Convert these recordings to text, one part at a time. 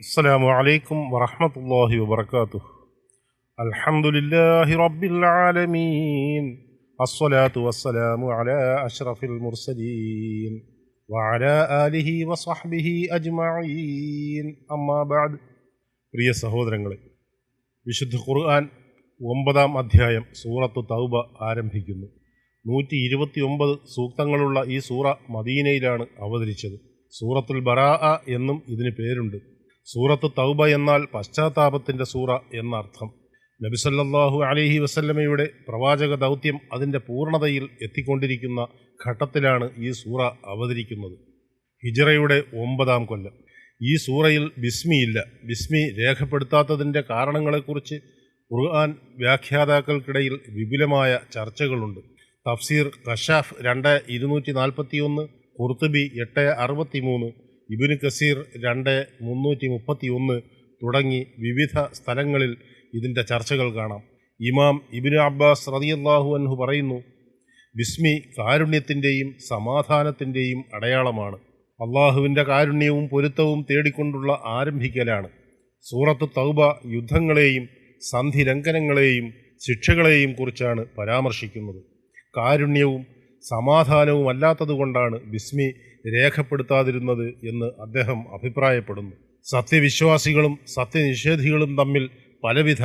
അസ്സലാമു അലൈക്കും വറഹ്മത്തുള്ളാഹി വബറകാതുഹു. അൽഹംദുലില്ലാഹി റബ്ബിൽ ആലമീൻ. അസ്സലാത്തു വസ്സലാമു അലാ അഷ്റഫിൽ മുർസലീൻ വഅലാ ആലിഹി വസഹ്ബിഹി അജ്മഈൻ. അമ്മാ ബഅദ്. പ്രിയ സഹോദരങ്ങളെ, വിശുദ്ധ ഖുർആൻ 9-ാം അധ്യായം സൂറത്തു തൗബ ആരംഭിക്കുന്നു. 129 സൂക്തങ്ങളുള്ള ഈ സൂറ മദീനയിലാണ് അവതരിച്ചത്. സൂറത്തുൽ ബറാഅ എന്നും ഇതിന് പേരുണ്ട്. സൂറത്ത് തൗബ എന്നാൽ പശ്ചാത്താപത്തിൻ്റെ സൂറ എന്നർത്ഥം. നബി സല്ലല്ലാഹു അലൈഹി വസല്ലമയുടെ പ്രവാചക ദൗത്യം അതിൻ്റെ പൂർണ്ണതയിൽ എത്തിക്കൊണ്ടിരിക്കുന്ന ഘട്ടത്തിലാണ് ഈ സൂറ അവതരിക്കുന്നത്. ഹിജ്റയുടെ 9-ാം കൊല്ലം. ഈ സൂറയിൽ ബിസ്മിയില്ല. ബിസ്മി രേഖപ്പെടുത്താത്തതിൻ്റെ കാരണങ്ങളെക്കുറിച്ച് ഖുർആൻ വ്യാഖ്യാതാക്കൾക്കിടയിൽ വിപുലമായ ചർച്ചകളുണ്ട്. തഫ്സീർ കശാഫ് 2:241, ഖുർത്തുബി 8:63, ഇബ്നു കസീർ 2:331 തുടങ്ങി വിവിധ സ്ഥലങ്ങളിൽ ഇതിൻ്റെ ചർച്ചകൾ കാണാം. ഇമാം ഇബ്നു അബ്ബാസ് റളിയല്ലാഹു അൻഹു പറയുന്നു, ബിസ്മി കാരുണ്യത്തിൻ്റെയും സമാധാനത്തിൻ്റെയും അടയാളമാണ്. അള്ളാഹുവിൻ്റെ കാരുണ്യവും പൊരുത്തവും തേടിക്കൊണ്ടുള്ള ആരംഭിക്കലാണ്. സൂറത്ത് തൗബ യുദ്ധങ്ങളെയും സന്ധി ലംഘനങ്ങളെയും ശിക്ഷകളെയും കുറിച്ചാണ് പരാമർശിക്കുന്നത്. കാരുണ്യവും സമാധാനവും അല്ലാത്തതുകൊണ്ടാണ് ബിസ്മി രേഖപ്പെടുത്താതിരുന്നത് എന്ന് അദ്ദേഹം അഭിപ്രായപ്പെടുന്നു. സത്യവിശ്വാസികളും സത്യനിഷേധികളും തമ്മിൽ പലവിധ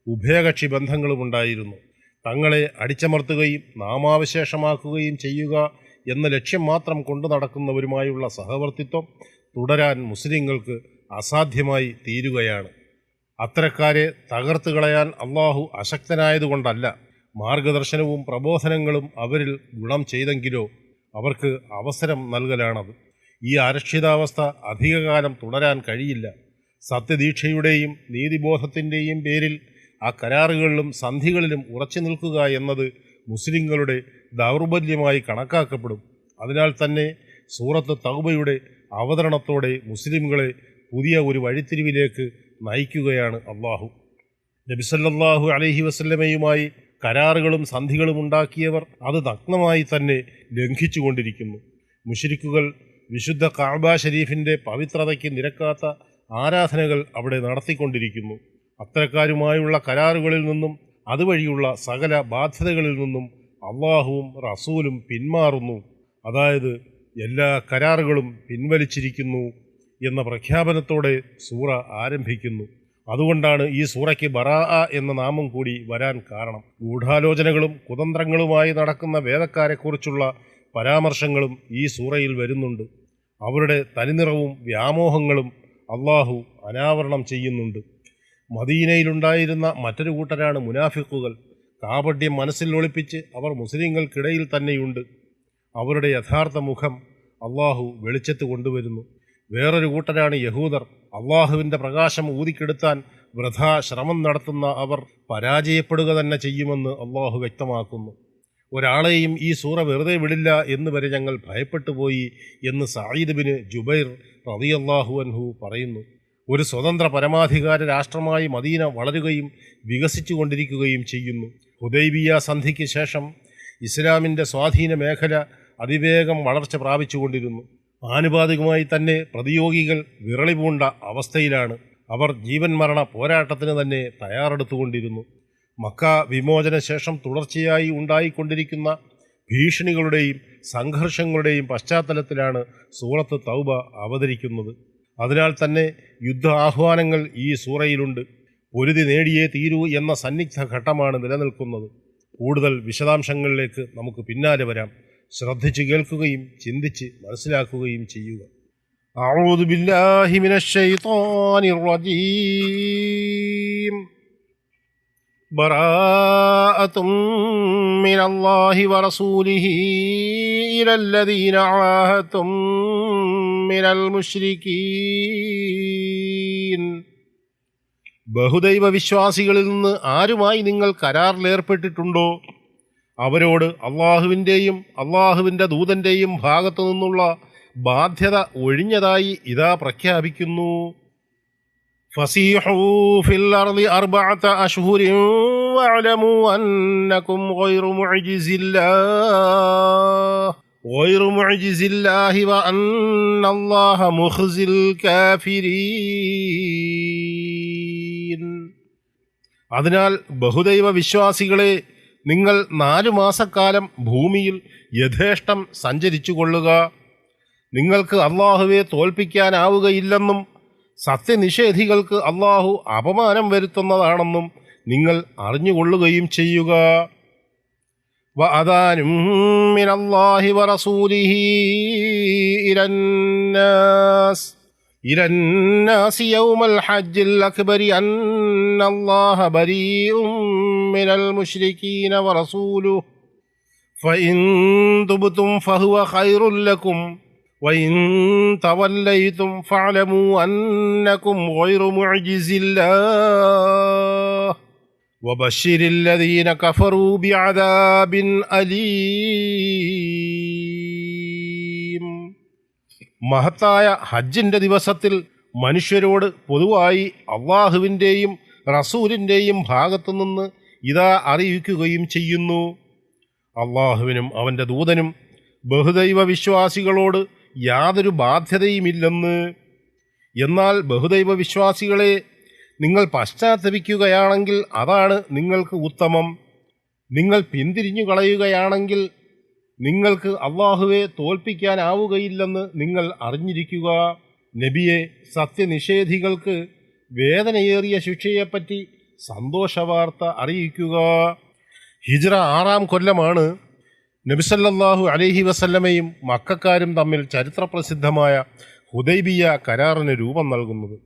ഉഭയകക്ഷി ബന്ധങ്ങളുമുണ്ടായിരുന്നു. തങ്ങളെ അടിച്ചമർത്തുകയും നാമാവശേഷമാക്കുകയും ചെയ്യുക എന്ന ലക്ഷ്യം മാത്രം കൊണ്ടു നടക്കുന്നവരുമായുള്ള സഹവർത്തിത്വം തുടരാൻ മുസ്ലിങ്ങൾക്ക് അസാധ്യമായി തീരുകയാണ്. അത്തരക്കാരെ തകർത്തു കളയാൻ അള്ളാഹു അശക്തനായതുകൊണ്ടല്ല, മാർഗദർശനവും പ്രബോധനങ്ങളും അവരിൽ ഗുണം ചെയ്തെങ്കിലോ അവർക്ക് അവസരം നൽകലാണത്. ഈ അരക്ഷിതാവസ്ഥ അധികകാലം തുടരാൻ കഴിയില്ല. സത്യദീക്ഷയുടെയും നീതിബോധത്തിൻ്റെയും പേരിൽ ആ കരാറുകളിലും സന്ധികളിലും ഉറച്ചു നിൽക്കുക എന്നത് മുസ്ലിങ്ങളുടെ ദൗർബല്യമായി കണക്കാക്കപ്പെടും. അതിനാൽ തന്നെ സൂറത്ത് തൗബയുടെ അവതരണത്തോടെ മുസ്ലിംകളെ പുതിയ ഒരു വഴിത്തിരിവിലേക്ക് നയിക്കുകയാണ് അള്ളാഹു. നബി സല്ലല്ലാഹു അലൈഹി വസല്ലമയുമായി കരാറുകളും സന്ധികളും ഉണ്ടാക്കിയവർ അത് നഗ്നമായി തന്നെ ലംഘിച്ചുകൊണ്ടിരിക്കുന്നു. മുശ്രിക്കുകൾ വിശുദ്ധ കഅബ ഷരീഫിൻ്റെ പവിത്രതയ്ക്ക് നിരക്കാത്ത ആരാധനകൾ അവിടെ നടത്തിക്കൊണ്ടിരിക്കുന്നു. അത്തരക്കാരുമായുള്ള കരാറുകളിൽ നിന്നും അതുവഴിയുള്ള സകല ബാധ്യതകളിൽ നിന്നും അള്ളാഹുവും റസൂലും പിന്മാറുന്നു. അതായത് എല്ലാ കരാറുകളും പിൻവലിച്ചിരിക്കുന്നു എന്ന പ്രഖ്യാപനത്തോടെ സൂറ ആരംഭിക്കുന്നു. അതുകൊണ്ടാണ് ഈ സൂറയ്ക്ക് ബറാഅ എന്ന നാമം കൂടി വരാൻ കാരണം. ഗൂഢാലോചനകളും കുതന്ത്രങ്ങളുമായി നടക്കുന്ന വേദക്കാരെക്കുറിച്ചുള്ള പരാമർശങ്ങളും ഈ സൂറയിൽ വരുന്നുണ്ട്. അവരുടെ തനിനിറവും വ്യാമോഹങ്ങളും അള്ളാഹു അനാവരണം ചെയ്യുന്നുണ്ട്. മദീനയിലുണ്ടായിരുന്ന മറ്റൊരു കൂട്ടരാണ് മുനാഫിക്കുകൾ. കാപട്യം മനസ്സിൽ ഒളിപ്പിച്ച് അവർ മുസ്ലിങ്ങൾക്കിടയിൽ തന്നെയുണ്ട്. അവരുടെ യഥാർത്ഥ മുഖം അള്ളാഹു വെളിച്ചത്ത് കൊണ്ടുവരുന്നു. വേറൊരു കൂട്ടരാണ് യഹൂദർ. അള്ളാഹുവിൻ്റെ പ്രകാശം ഊതിക്കെടുത്താൻ വൃഥാ ശ്രമം നടത്തുന്ന അവർ പരാജയപ്പെടുക തന്നെ ചെയ്യുമെന്ന് അള്ളാഹു വ്യക്തമാക്കുന്നു. ഒരാളെയും ഈ സൂറ വെറുതെ വിടില്ല എന്ന് വരെ ഞങ്ങൾ ഭയപ്പെട്ടു പോയി എന്ന് സഈദ് ബിൻ ജുബൈർ റളിയല്ലാഹു അൻഹു പറയുന്നു. ഒരു സ്വതന്ത്ര പരമാധികാര രാഷ്ട്രമായി മദീന വളരുകയും വികസിച്ചു കൊണ്ടിരിക്കുകയും ചെയ്യുന്നു. ഹുദൈബിയ സന്ധിക്ക് ശേഷം ഇസ്ലാമിൻ്റെ സ്വാധീന മേഖല അതിവേഗം വളർച്ച പ്രാപിച്ചുകൊണ്ടിരുന്നു. ആനുപാതികമായി തന്നെ പ്രതിയോഗികൾ വിറളി പൂണ്ട അവസ്ഥയിലാണ്. അവർ ജീവൻ മരണ പോരാട്ടത്തിന് തന്നെ തയ്യാറെടുത്തുകൊണ്ടിരുന്നു. മക്ക വിമോചന ശേഷം തുടർച്ചയായി ഉണ്ടായിക്കൊണ്ടിരിക്കുന്ന ഭീഷണികളുടെയും സംഘർഷങ്ങളുടെയും പശ്ചാത്തലത്തിലാണ് സൂറത്ത് തൗബ അവതരിക്കുന്നത്. അതിനാൽ തന്നെ യുദ്ധ ആഹ്വാനങ്ങൾ ഈ സൂറയിലുണ്ട്. പൊരുതി നേടിയേ തീരൂ എന്ന സന്നിഗ്ധ ഘട്ടമാണ് നിലനിൽക്കുന്നത്. കൂടുതൽ വിശദാംശങ്ങളിലേക്ക് നമുക്ക് പിന്നാലെ വരാം. ശ്രദ്ധിച്ചു കേൾക്കുകയും ചിന്തിച്ച് മനസ്സിലാക്കുകയും ചെയ്യുക. അഊദു ബില്ലാഹി മിനശ് ശൈത്വാനിർ റജീം. ബറാഅത്തും മിനല്ലാഹി വറസൂലിഹി ഇലല്ലദീന ആഹദതും മിനൽ മുശ്രികീൻ. ബഹുദൈവ വിശ്വാസികളിൽ നിന്ന് ആരുമായി നിങ്ങൾ കരാറിലേർപ്പെട്ടിട്ടുണ്ടോ അവരോട് അള്ളാഹുവിൻ്റെയും അള്ളാഹുവിൻ്റെ ദൂതൻ്റെയും ഭാഗത്തു നിന്നുള്ള ബാധ്യത ഒഴിഞ്ഞതായി ഇതാ പ്രഖ്യാപിക്കുന്നു. ഫസീഹൂ ഫിൽ അർളി അർബഅത അശ്ഹുരിൻ വഅലമൂ അന്നകും ഗൈറു മുഅ്ജിസില്ലാഹ് غير معجز الله وأن الله مخزي الكافرين. അതിനാൽ ബഹുദൈവ വിശ്വാസികളെ, നിങ്ങൾ 4 മാസക്കാലം ഭൂമിയിൽ യഥേഷ്ടം സഞ്ചരിച്ചു കൊള്ളുക. നിങ്ങൾക്ക് അള്ളാഹുവെ തോൽപ്പിക്കാനാവുകയില്ലെന്നും സത്യനിഷേധികൾക്ക് അള്ളാഹു അപമാനം വരുത്തുന്നതാണെന്നും നിങ്ങൾ അറിഞ്ഞുകൊള്ളുകയും ചെയ്യുക. വഅദാനും മിനല്ലാഹി വറസൂലിഹി ഇലന്നാസി യൗമൽ ഹജ്ജിൽ അക്ബരി അന്നല്ലാഹ ബരീഉം മിനൽ മുശ്രികീന വറസൂലുഹു ഫഇൻ തുബ്തും ഫഹുവ ഖൈറുൽ ലക്കും വഇൻ തവല്ലൈതും ഫഅലമൂ അന്നകും ഗൈറു മുഅ്ജിസില്ലാഹ് വബശ്ശിരിൽ ലദീന കഫറൂ ബിഅദാബിൻ അലീം. മഹത്തായ ഹജ്ജിന്റെ ദിവസത്തിൽ മനുഷ്യരോട് പൊതുവായി അള്ളാഹുവിൻ്റെയും റസൂലിൻ്റെയും ഭാഗത്തുനിന്ന് ഇതാ അറിയിക്കുകയും ചെയ്യുന്നു. അള്ളാഹുവിനും അവൻ്റെ ദൂതനും ബഹുദൈവ വിശ്വാസികളോട് യാതൊരു ബാധ്യതയുമില്ലെന്ന്. എന്നാൽ ബഹുദൈവ വിശ്വാസികളെ, നിങ്ങൾ പശ്ചാത്തപിക്കുകയാണെങ്കിൽ അതാണ് നിങ്ങൾക്ക് ഉത്തമം. നിങ്ങൾ പിന്തിരിഞ്ഞു കളയുകയാണെങ്കിൽ നിങ്ങൾക്ക് അള്ളാഹുവെ തോൽപ്പിക്കാനാവുകയില്ലെന്ന് നിങ്ങൾ അറിഞ്ഞിരിക്കുക. നബിയെ, സത്യനിഷേധികൾക്ക് വേദനയേറിയ ശിക്ഷയെപ്പറ്റി സന്തോഷവാർത്ത അറിയിക്കുക. ഹിജ്റ 6-ാം കൊല്ലമാണ് നബി സല്ലല്ലാഹു അലൈഹി വസല്ലമയും മക്കക്കാരും തമ്മിൽ ചരിത്രപ്രസിദ്ധമായ ഹുദൈബിയ കരാറിന് രൂപം നൽകുന്നത്.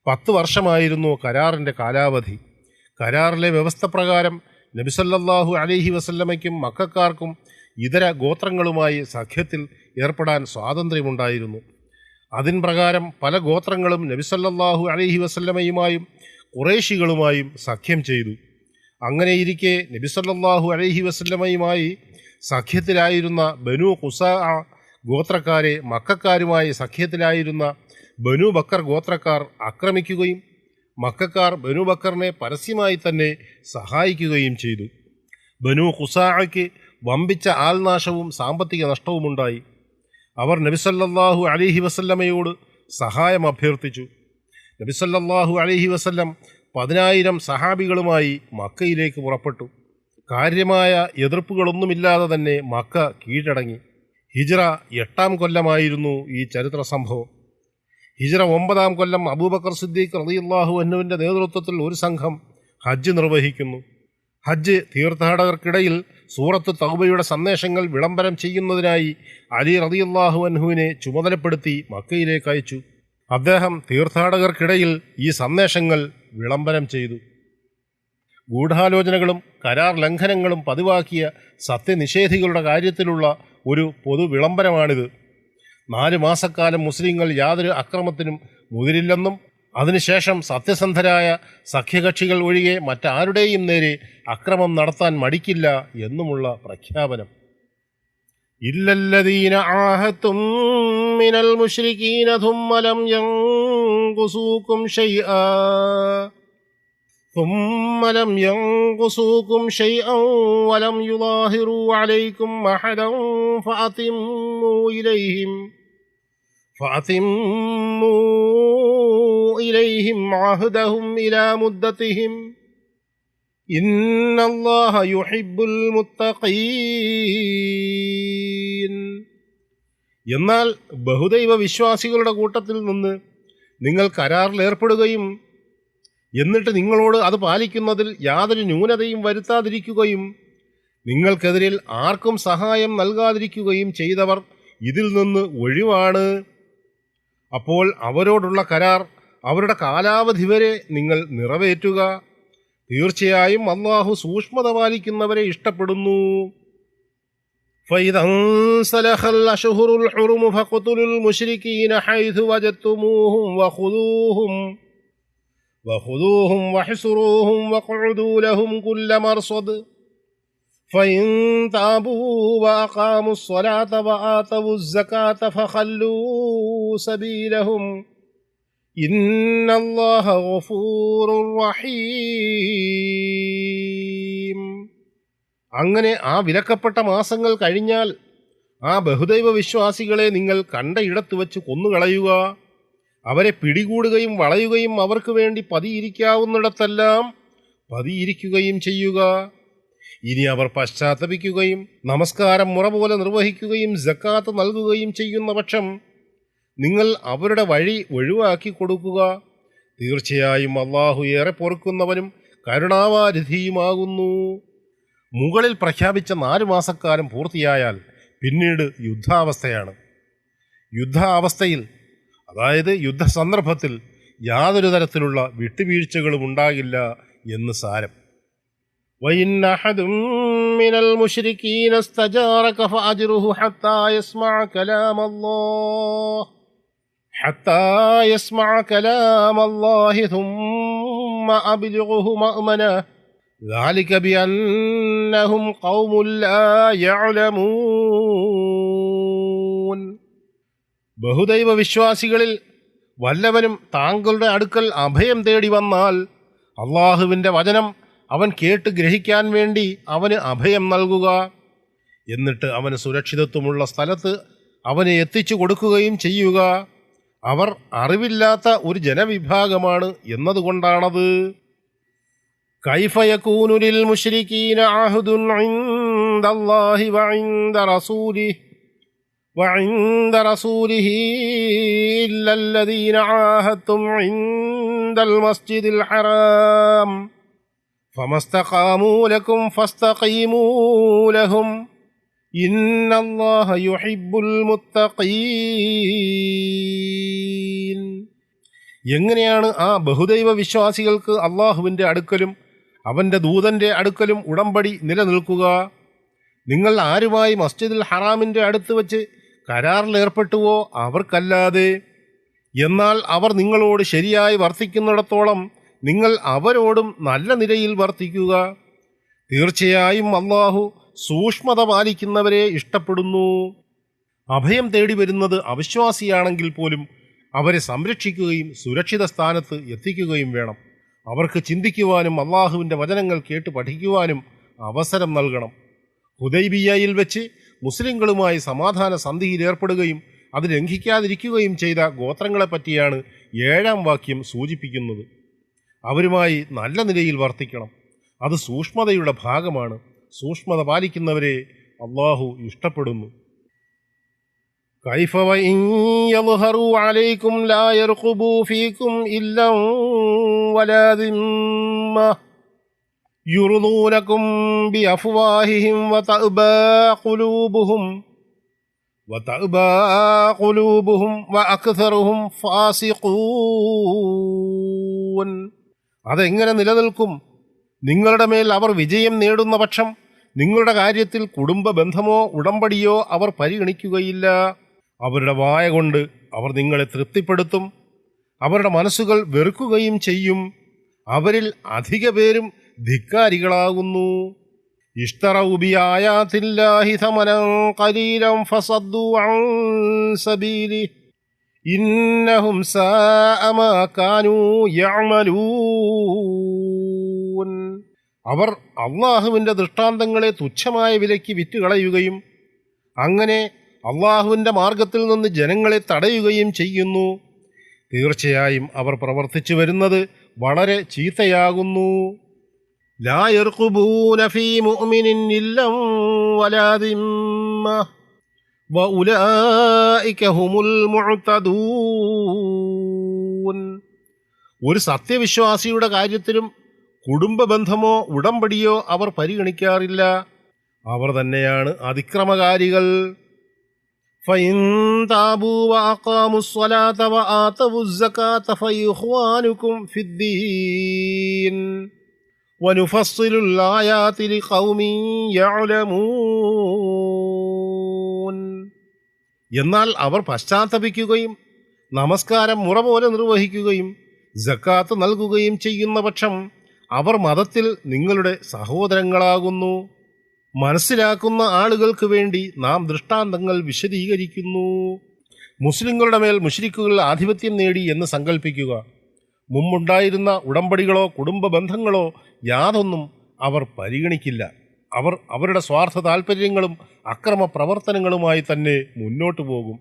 10 വർഷമായിരുന്നു കരാറിൻ്റെ കാലാവധി. കരാറിലെ വ്യവസ്ഥ പ്രകാരം നബി സല്ലല്ലാഹു അലൈഹി വസല്ലമയ്ക്കും മക്കക്കാർക്കും ഇതര ഗോത്രങ്ങളുമായി സഖ്യത്തിൽ ഏർപ്പെടാൻ സ്വാതന്ത്ര്യമുണ്ടായിരുന്നു. അതിൻ പ്രകാരം പല ഗോത്രങ്ങളും നബി സല്ലല്ലാഹു അലൈഹി വസല്ലമയുമായും ഖുറൈശികളുമായും സഖ്യം ചെയ്തു. അങ്ങനെയിരിക്കെ നബി സല്ലല്ലാഹു അലൈഹി വസല്ലമയുമായി സഖ്യത്തിലായിരുന്ന ബനു ഖുസാഅ ഗോത്രക്കാരെ മക്കക്കാരുമായി സഖ്യത്തിലായിരുന്ന ബനു ബക്കർ ഗോത്രക്കാർ ആക്രമിക്കുകയും മക്കക്കാർ ബനു ബക്കറിനെ പരസ്യമായി തന്നെ സഹായിക്കുകയും ചെയ്തു. ബനു ഖുസാഅയ്ക്ക് വമ്പിച്ച ആൾനാശവും സാമ്പത്തിക നഷ്ടവുമുണ്ടായി. അവർ നബി സല്ലല്ലാഹു അലൈഹി വസല്ലമയോട് സഹായം അഭ്യർത്ഥിച്ചു. നബി സല്ലല്ലാഹു അലൈഹി വസല്ലം 10,000 സഹാബികളുമായി മക്കയിലേക്ക് പുറപ്പെട്ടു. കാര്യമായ എതിർപ്പുകളൊന്നുമില്ലാതെ തന്നെ മക്ക കീഴടങ്ങി. ഹിജ്റ 8-ാം കൊല്ലമായിരുന്നു ഈ ചരിത്ര സംഭവം. ഹിജ്റ 9-ാം കൊല്ലം അബൂബക്കർ സിദ്ദീഖ് റളിയല്ലാഹു അൻഹുവിൻ്റെ നേതൃത്വത്തിൽ ഒരു സംഘം ഹജ്ജ് നിർവഹിക്കുന്നു. ഹജ്ജ് തീർത്ഥാടകർക്കിടയിൽ സൂറത്ത് തൗബയുടെ സന്ദേശങ്ങൾ വിളംബരം ചെയ്യുന്നതിനായി അലി റളിയല്ലാഹു അൻഹുവിനെ ചുമതലപ്പെടുത്തി മക്കയിലേക്ക് അയച്ചു. അദ്ദേഹം തീർത്ഥാടകർക്കിടയിൽ ഈ സന്ദേശങ്ങൾ വിളംബരം ചെയ്തു. ഗൂഢാലോചനകളും കരാർ ലംഘനങ്ങളും പതിവാക്കിയ സത്യനിഷേധികളുടെ കാര്യത്തിലുള്ള ഒരു പൊതു വിളംബരമാണിത്. 4 മാസക്കാലം മുസ്ലിങ്ങൾ യാതൊരു അക്രമത്തിനും മുതിരില്ലെന്നും അതിനുശേഷം സത്യസന്ധരായ സഖ്യകക്ഷികൾ ഒഴികെ മറ്റാരുടെയും നേരെ അക്രമം നടത്താൻ മടിക്കില്ല എന്നുമുള്ള പ്രഖ്യാപനം. ഇല്ലല്ലദീന ആഹത്തും മിനൽ മുശ്രികീന ഥുമ്മ ലം യൻഖുസൂകും ഷൈഅൻ വലം യുളാഹിറൂ അലൈക്കും അഹദൻ ഫഅതിമ്മൂ ഇലൈഹിം അഹ്ദഹും ഇലാ മുദ്ദതിഹിം ഇന്നല്ലാഹ യുഹിബ്ബുൽ മുത്തഖീൻ. എന്നാൽ ബഹുദൈവ വിശ്വാസികളുടെ കൂട്ടത്തിൽ നിന്ന് നിങ്ങൾ കരാറിലേർപ്പെടുകയും എന്നിട്ട് നിങ്ങളോട് അത് പാലിക്കുന്നതിൽ യാതൊരു ന്യൂനതയും വരുത്താതിരിക്കുകയും നിങ്ങൾക്കെതിരിൽ ആർക്കും സഹായം നൽകാതിരിക്കുകയും ചെയ്തവർ ഇതിൽ നിന്ന് ഒഴിവാണ്. അപ്പോൾ അവരോടുള്ള കരാർ അവരുടെ കാലാവധി വരെ നിങ്ങൾ നിറവേറ്റുക. തീർച്ചയായും അല്ലാഹു സൂക്ഷ്മത പാലിക്കുന്നവരെ ഇഷ്ടപ്പെടുന്നു. فإذا انسلخ الأشهر الحرم فاقتلوا المشركين حيث وجدتموهم وخذوهم واحصروهم واقعدوا لهم كل مرصد فإن تابوا وأقاموا الصلاة وآتوا الزكاة فخلوا سبيلهم إن الله غفور رحيم. അങ്ങനെ ആ വിലക്കപ്പെട്ട മാസങ്ങൾ കഴിഞ്ഞാൽ ആ ബഹുദൈവ വിശ്വാസികളെ നിങ്ങൾ കണ്ട ഇടത്ത് വച്ച് കൊന്നുകളയുക. അവരെ പിടികൂടുകയും വളയുകയും അവർക്ക് വേണ്ടി പതിയിരിക്കാവുന്നിടത്തെല്ലാം പതിയിരിക്കുകയും ചെയ്യുക. ഇനി അവർ പശ്ചാത്തപിക്കുകയും നമസ്കാരം മുറ പോലെ നിർവഹിക്കുകയും സക്കാത്ത് നൽകുകയും ചെയ്യുന്ന പക്ഷം നിങ്ങൾ അവരുടെ വഴി ഒഴിവാക്കി കൊടുക്കുക. തീർച്ചയായും അല്ലാഹു ഏറെ പൊറുക്കുന്നവനും കരുണാവാരിധിയുമാകുന്നു. മുകളിൽ പ്രഖ്യാപിച്ച 4 മാസക്കാലം പൂർത്തിയായാൽ പിന്നീട് യുദ്ധാവസ്ഥയാണ്. യുദ്ധാവസ്ഥയിൽ, അതായത് യുദ്ധസന്ദർഭത്തിൽ യാതൊരു തരത്തിലുള്ള വിട്ടുവീഴ്ചകളും ഉണ്ടാകില്ല എന്ന് സാരം. وَإِنَّ أَحَدٌ مِّنَ الْمُشْرِكِينَ اسْتَجَارَكَ فَأَجِرْهُ حَتَّى يَسْمَعَ كَلَامَ اللَّهِ ثُمَّ أَبْلِغْهُ مَأْمَنَهُ ذَلِكَ بِأَنَّهُمْ قَوْمٌ لَّا يَعْلَمُونَ. ബഹുദൈവ വിശ്വാസികളിൽ വല്ലവനും താങ്കളുടെ അടുക്കൽ അഭയം തേടി വന്നാൽ അള്ളാഹുവിൻ്റെ വചനം അവൻ കേട്ട് ഗ്രഹിക്കാൻ വേണ്ടി അവന് അഭയം നൽകുക. എന്നിട്ട് അവന് സുരക്ഷിതത്വമുള്ള സ്ഥലത്ത് അവനെ എത്തിച്ചു കൊടുക്കുകയും ചെയ്യുക. അവർ അറിവില്ലാത്ത ഒരു ജനവിഭാഗമാണ് എന്നതുകൊണ്ടാണത്. കൈഫ യകൂനു ലിൽ മുശ്രികീന അഹ്ദുൻ ഇൻദല്ലാഹി വഇൻദ റസൂലിഹി ഇല്ലല്ലദീന ആഹദതും ഇൻദൽ മസ്ജിദിൽ ഹറാം ഫമസ്തഖാമൂ ലക്കും ഫസ്തഖീമൂ ലഹും ഇന്നല്ലാഹ യുഹിബ്ബുൽ മുത്തഖീൻ. എങ്ങനെയാണ് ആ ബഹുദൈവ വിശ്വാസികൾക്ക് അള്ളാഹുവിൻ്റെ അടുക്കലും അവൻ്റെ ദൂതൻ്റെ അടുക്കലും ഉടമ്പടി നിലനിൽക്കുക? നിങ്ങൾ ആരുമായി മസ്ജിദുൽ ഹറാമിൻ്റെ അടുത്ത് വച്ച് കരാറിലേർപ്പെട്ടുവോ അവർക്കല്ലാതെ. എന്നാൽ അവർ നിങ്ങളോട് ശരിയായി വർത്തിക്കുന്നിടത്തോളം നിങ്ങൾ അവരോടും നല്ല നിലയിൽ വർത്തിക്കുക. തീർച്ചയായും അല്ലാഹു സൂക്ഷ്മത പാലിക്കുന്നവരെ ഇഷ്ടപ്പെടുന്നു. അഭയം തേടി വരുന്നത് അവിശ്വാസിയാണെങ്കിൽ പോലും അവരെ സംരക്ഷിക്കുകയും സുരക്ഷിത സ്ഥാനത്ത് എത്തിക്കുകയും വേണം. അവർക്ക് ചിന്തിക്കുവാനും അള്ളാഹുവിൻ്റെ വചനങ്ങൾ കേട്ട് പഠിക്കുവാനും അവസരം നൽകണം. ഹുദൈബിയയിൽ വെച്ച് മുസ്ലിങ്ങളുമായി സമാധാന സന്ധിയിൽ ഏർപ്പെടുകയും അത് ലംഘിക്കാതിരിക്കുകയും ചെയ്ത ഗോത്രങ്ങളെപ്പറ്റിയാണ് 7-ാം വാക്യം സൂചിപ്പിക്കുന്നത്. അവരുമായി നല്ല നിലയിൽ വർത്തിക്കണം. അത് സൂക്ഷ്മതയുടെ ഭാഗമാണ്. സൂക്ഷ്മത പാലിക്കുന്നവരെ അള്ളാഹു ഇഷ്ടപ്പെടുന്നു. കൈഫ വഇൻ യദ്ഹറൂ അലൈക്കും ലാ യർഖുബൂ ഫീക്കും ഇല്ലാ വലാ ദിമ്മ യുർദൂനകും ബിഅഫ്വാഹിഹിം വതഅബാ ഖുലൂബുഹും വഅക്സറുഹും ഫാസിഖൂൻ. അതെങ്ങനെ നിലനിൽക്കും? നിങ്ങളുടെ മേൽ അവർ വിജയം നേടുന്ന പക്ഷം നിങ്ങളുടെ കാര്യത്തിൽ കുടുംബ ബന്ധമോ ഉടമ്പടിയോ അവർ പരിഗണിക്കുകയില്ല. അവരുടെ വായ കൊണ്ട് അവർ നിങ്ങളെ തൃപ്തിപ്പെടുത്തും. അവരുടെ മനസ്സുകൾ വെറുക്കുകയും ചെയ്യും. അവരിൽ അധിക പേരും ധിക്കാരികളാകുന്നു. ഇഷ്തറൗ ബിആയാതില്ലാഹി സമനൻ ഖലീലൻ ഫസദ്ദു അൻ സബീലിഹി ഇന്നഹും സാഅ മാ കാനൂ യഅമലൂൻ. അവർ അള്ളാഹുവിൻ്റെ ദൃഷ്ടാന്തങ്ങളെ തുച്ഛമായ വിലയ്ക്ക് വിറ്റുകളയുകയും അങ്ങനെ അള്ളാഹുവിൻ്റെ മാർഗത്തിൽ നിന്ന് ജനങ്ങളെ തടയുകയും ചെയ്യുന്നു. തീർച്ചയായും അവർ പ്രവർത്തിച്ചു വരുന്നത് വളരെ ചീത്തയാകുന്നു. ലാ യർഖുബൂന ഫീ മുഅ്മിനിൻ ഇല്ലാ വലാ ദിമ്മ വഉലൈക ഹുമുൽ മുഅ്തദൂൻ. ഒരു സത്യവിശ്വാസിയുടെ കാര്യത്തിലും കുടുംബ ബന്ധമോ ഉടമ്പടിയോ അവർ പരിഗണിക്കാറില്ല. അവർ തന്നെയാണ് അതിക്രമകാരികൾ. ഫഇൻ താബൂ വഅഖാമുസ്സലാത വആതവുസ്സകാത ഫഇഖ്വാനുകും ഫിദ്ദീൻ വനുഫസ്സിലുൽ ആയാതി ലിഖൗമിൻ യഅലമൂൻ. എന്നാൽ അവർ പശ്ചാത്തപിക്കുകയും നമസ്കാരം മുറ പോലെ നിർവഹിക്കുകയും സക്കാത്ത് നൽകുകയും ചെയ്യുന്ന പക്ഷം അവർ മതത്തിൽ നിങ്ങളുടെ സഹോദരങ്ങളാകുന്നു. മനസ്സിലാക്കുന്ന ആളുകൾക്ക് വേണ്ടി നാം ദൃഷ്ടാന്തങ്ങൾ വിശദീകരിക്കുന്നു. മുസ്ലിങ്ങളുടെ മേൽ മുശ്രിക്കുകൾ ആധിപത്യം നേടി എന്ന് സങ്കല്പിക്കുക. മുമ്പുണ്ടായിരുന്ന ഉടമ്പടികളോ കുടുംബ ബന്ധങ്ങളോ യാതൊന്നും അവർ പരിഗണിക്കില്ല. അവർ അവരുടെ സ്വാർത്ഥ താൽപ്പര്യങ്ങളും അക്രമ പ്രവർത്തനങ്ങളുമായി തന്നെ മുന്നോട്ടു പോകും.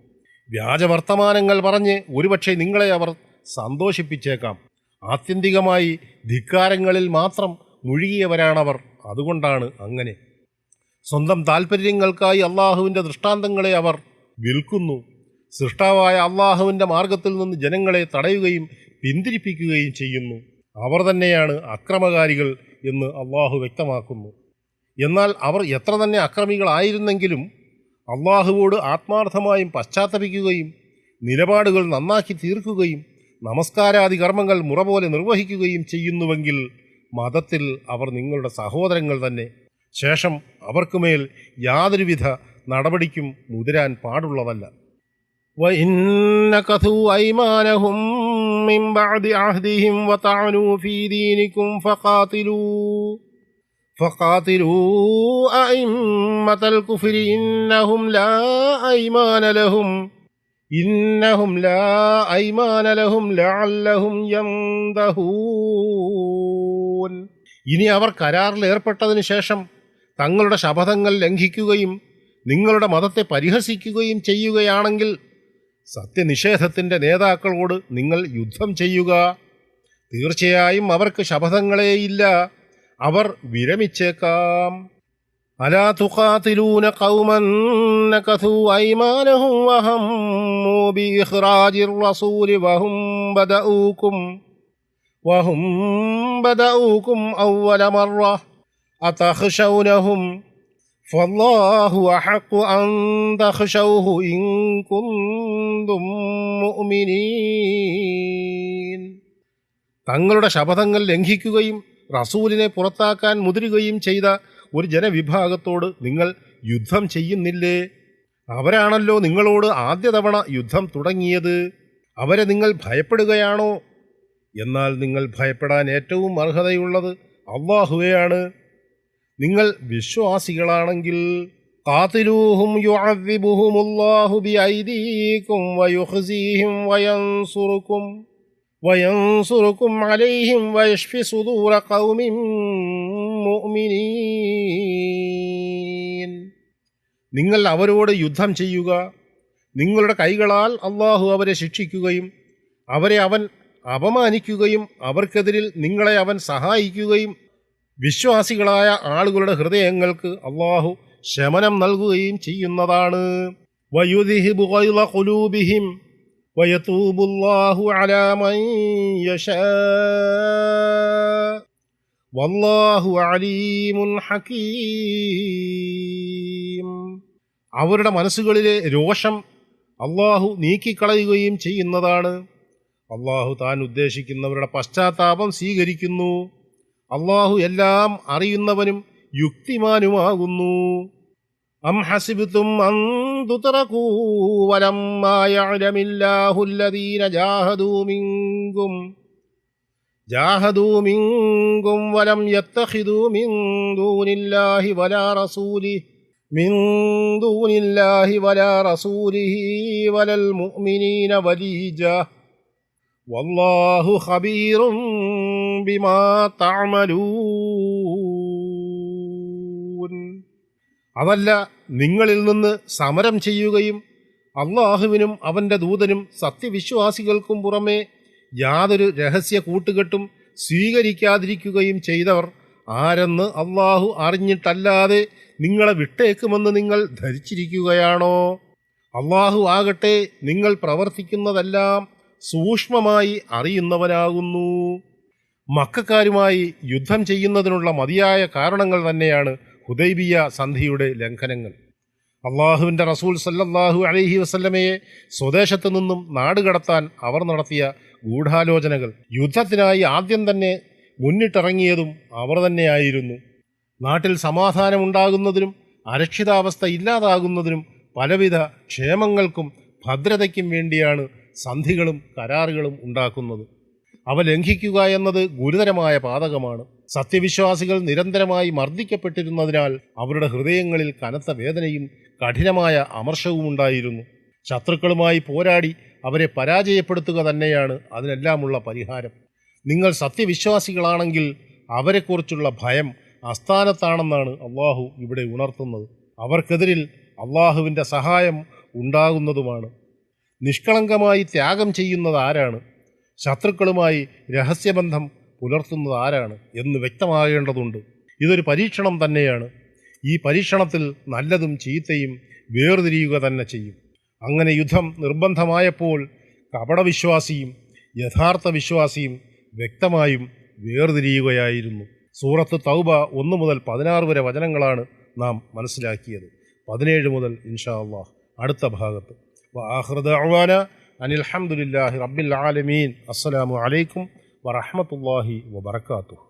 വ്യാജവർത്തമാനങ്ങൾ പറഞ്ഞ് ഒരുപക്ഷെ നിങ്ങളെ അവർ സന്തോഷിപ്പിച്ചേക്കാം. ആത്യന്തികമായി ധിക്കാരങ്ങളിൽ മാത്രം മുഴുകിയവരാണവർ. അതുകൊണ്ടാണ് അങ്ങനെ. സ്വന്തം താൽപ്പര്യങ്ങൾക്കായി അള്ളാഹുവിൻ്റെ ദൃഷ്ടാന്തങ്ങളെ അവർ വിൽക്കുന്നു. സൃഷ്ടാവായ അള്ളാഹുവിൻ്റെ മാർഗത്തിൽ നിന്ന് ജനങ്ങളെ തടയുകയും പിന്തിരിപ്പിക്കുകയും ചെയ്യുന്നു. അവർ തന്നെയാണ് അക്രമകാരികൾ എന്ന് അള്ളാഹു വ്യക്തമാക്കുന്നു. എന്നാൽ അവർ എത്ര തന്നെ അക്രമികളായിരുന്നെങ്കിലും അള്ളാഹുവോട് ആത്മാർത്ഥമായും പശ്ചാത്തപിക്കുകയും നിലപാടുകൾ നന്നാക്കി തീർക്കുകയും നമസ്കാരാദി കർമ്മങ്ങൾ മുറ പോലെ നിർവഹിക്കുകയും ചെയ്യുന്നുവെങ്കിൽ മതത്തിൽ അവർ നിങ്ങളുടെ സഹോദരങ്ങൾ തന്നെ. ശേഷം അവർക്കുമേൽ യാതൊരുവിധ നടപടിക്കും മുതിരാൻ പാടുള്ളതല്ല. وَإِنْ نَكَثُوا أَيْمَانَهُمْ مِنْ بَعْدِ عَهْدِهِمْ وَطَعَنُوا فِي دِينِكُمْ فَقَاتِلُوا أَئِمَّةَ الْكُفْرِ إِنَّهُمْ لَا أَيْمَانَ لَهُمْ لَعَلَّهُمْ يَنْتَهُونَ. ഇനി അവർ കരാറിൽ ഏർപ്പെട്ടതിനു ശേഷം തങ്ങളുടെ ശപഥങ്ങൾ ലംഘിക്കുകയും നിങ്ങളുടെ മതത്തെ പരിഹസിക്കുകയും ചെയ്യുകയാണെങ്കിൽ സത്യനിഷേധത്തിൻ്റെ നേതാക്കളോട് നിങ്ങൾ യുദ്ധം ചെയ്യുക. തീർച്ചയായും അവർക്ക് ശപഥങ്ങളേയില്ല, അവർ വിരമിച്ചേക്കാം. അലാ തുഖാതിലൂന ഖൗമൻ നകഥൂ അയ്മാനഹും വഹമ്മൂ ബിഇഖ്റാജിർ റസൂലി വഹും ബദഊകും അവ്വല മർറ അതഖ്ശൗനഹും ഫല്ലാഹു അഹഖു അൻ തഖ്ശൗഹു ഇൻ കുന്തും മുഅ്മിനീൻ. തങ്ങളുടെ ശപഥങ്ങൾ ലംഘിക്കുകയും റസൂലിനെ പുറത്താക്കാൻ മുതിരുകയും ചെയ്ത ഒരു ജനവിഭാഗത്തോട് നിങ്ങൾ യുദ്ധം ചെയ്യുന്നില്ലേ? അവരാണല്ലോ നിങ്ങളോട് ആദ്യ തവണ യുദ്ധം തുടങ്ങിയത്. അവരെ നിങ്ങൾ ഭയപ്പെടുകയാണോ? എന്നാൽ നിങ്ങൾ ഭയപ്പെടാൻ ഏറ്റവും അർഹതയുള്ളത് അല്ലാഹുവെയാണ്. നിങ്ങൾ വിശ്വാസികളാണെങ്കിൽ ഖാതിലൂഹും യുഅദ്ദിബുഹുമുല്ലാഹു ബിഐദീകും വയുഖ്സീഹിം വയൻസുറുക്കും അലൈഹിം വയശ്ഫി സുദൂറ ഖൗമിൻ മുഅ്മിനീൻ. നിങ്ങൾ അവരോട് യുദ്ധം ചെയ്യുക. നിങ്ങളുടെ കൈകളാൽ അല്ലാഹു അവരെ ശിക്ഷിക്കുകയും അവരെ അവൻ അപമാനിക്കുകയും അവർക്കെതിരിൽ നിങ്ങളെ അവൻ സഹായിക്കുകയും വിശ്വാസികളായ ആളുകളുടെ ഹൃദയങ്ങൾക്ക് അല്ലാഹു ശമനം നൽകുകയും ചെയ്യുന്നതാണ്. വയുദ്ഹിബു ഗൈള ഖുലൂബിഹിം വയതൂബുല്ലാഹു അലാ മൻ യശാ വല്ലാഹു അലീമുൻ ഹകീം. അവരുടെ മനസ്സുകളിലെ രോഷം അല്ലാഹു നീക്കിക്കളയുകയും ചെയ്യുന്നതാണ്. അല്ലാഹു താൻ ഉദ്ദേശിക്കുന്നവരുടെ പശ്ചാത്താപം സ്വീകരിക്കുന്നു. അല്ലാഹു എല്ലാം അറിയുന്നവനും യുക്തിമാനുമാകുന്നു. അം ഹസിബ്തും അൻ തുത്റകൂ വലമ്മാ യഅലമില്ലാഹു അല്ലദീന ജാഹദൂ മിൻകും വലം യത്തഖിദൂ മിൻ ദൂനില്ലാഹി വലാ റസൂലിഹി വലൽ മുഅ്മിനീന വലീജ വല്ലാഹു ഖബീറും ബിമാ തഅമലൂൻ. അതല്ല, നിങ്ങളിൽ നിന്ന് സമരം ചെയ്യുകയും അല്ലാഹുവിനും അവൻ്റെ ദൂതനും സത്യവിശ്വാസികൾക്കും പുറമെ യാതൊരു രഹസ്യ കൂട്ടുകെട്ടും സ്വീകരിക്കാതിരിക്കുകയും ചെയ്തവർ ആരെന്ന് അല്ലാഹു അറിഞ്ഞിട്ടല്ലാതെ നിങ്ങളെ വിട്ടേക്കുമെന്ന് നിങ്ങൾ ധരിച്ചിരിക്കുകയാണോ? അല്ലാഹു ആകട്ടെ നിങ്ങൾ പ്രവർത്തിക്കുന്നതെല്ലാം സൂക്ഷ്മമായി അറിയുന്നവനാകുന്നു. മക്കക്കാരുമായി യുദ്ധം ചെയ്യുന്നതിനുള്ള മതിയായ കാരണങ്ങൾ തന്നെയാണ് ഹുദൈബിയ സന്ധിയുടെ ലംഘനങ്ങൾ. അള്ളാഹുവിൻ്റെ റസൂൽ സല്ലല്ലാഹു അലൈഹി വസല്ലമയെ സ്വദേശത്തു നിന്നും നാടുകടത്താൻ അവർ നടത്തിയ ഗൂഢാലോചനകൾ. യുദ്ധത്തിനായി ആദ്യം തന്നെ മുന്നിട്ടിറങ്ങിയതും അവർ തന്നെയായിരുന്നു. നാട്ടിൽ സമാധാനമുണ്ടാകുന്നതിനും അരക്ഷിതാവസ്ഥ ഇല്ലാതാകുന്നതിനും പലവിധ ക്ഷേമങ്ങൾക്കും ഭദ്രതയ്ക്കും വേണ്ടിയാണ് സന്ധികളും കരാറുകളും ഉണ്ടാക്കുന്നത്. അവ ലംഘിക്കുക എന്നത് ഗുരുതരമായ പാതകമാണ്. സത്യവിശ്വാസികൾ നിരന്തരമായി മർദ്ദിക്കപ്പെട്ടിരുന്നതിനാൽ അവരുടെ ഹൃദയങ്ങളിൽ കനത്ത വേദനയും കഠിനമായ അമർഷവും ഉണ്ടായിരുന്നു. ശത്രുക്കളുമായി പോരാടി അവരെ പരാജയപ്പെടുത്തുക തന്നെയാണ് അതിനെല്ലാമുള്ള പരിഹാരം. നിങ്ങൾ സത്യവിശ്വാസികളാണെങ്കിൽ അവരെക്കുറിച്ചുള്ള ഭയം അസ്ഥാനത്താണെന്നാണ് അള്ളാഹു ഇവിടെ ഉണർത്തുന്നത്. അവർക്കെതിരിൽ അള്ളാഹുവിൻ്റെ സഹായം ഉണ്ടാകുന്നതുമാണ്. നിഷ്കളങ്കമായി ത്യാഗം ചെയ്യുന്നത് ആരാണ്, ശത്രുക്കളുമായി രഹസ്യബന്ധം പുലർത്തുന്നത് ആരാണ് എന്ന് വ്യക്തമാകേണ്ടതുണ്ട്. ഇതൊരു പരീക്ഷണം തന്നെയാണ്. ഈ പരീക്ഷണത്തിൽ നല്ലതും ചീത്തയും വേർതിരിയുക തന്നെ ചെയ്യും. അങ്ങനെ യുദ്ധം നിർബന്ധമായപ്പോൾ കപടവിശ്വാസിയും യഥാർത്ഥ വിശ്വാസിയും വ്യക്തമായും വേർതിരിയുകയായിരുന്നു. സൂറത്ത് തൗബ 1 മുതൽ 16 വരെ വചനങ്ങളാണ് നാം മനസ്സിലാക്കിയത്. 17 മുതൽ ഇൻഷാ അല്ലാഹ് അടുത്ത ഭാഗത്ത്. വആഖിറു ദഅ്വാന അനിൽ ഹംദുലില്ലാഹി റബ്ബിൽ ആലമീൻ. അസ്സലാമു അലൈക്കും വറഹ്മത്തുള്ളാഹി വബറകാതുഹു.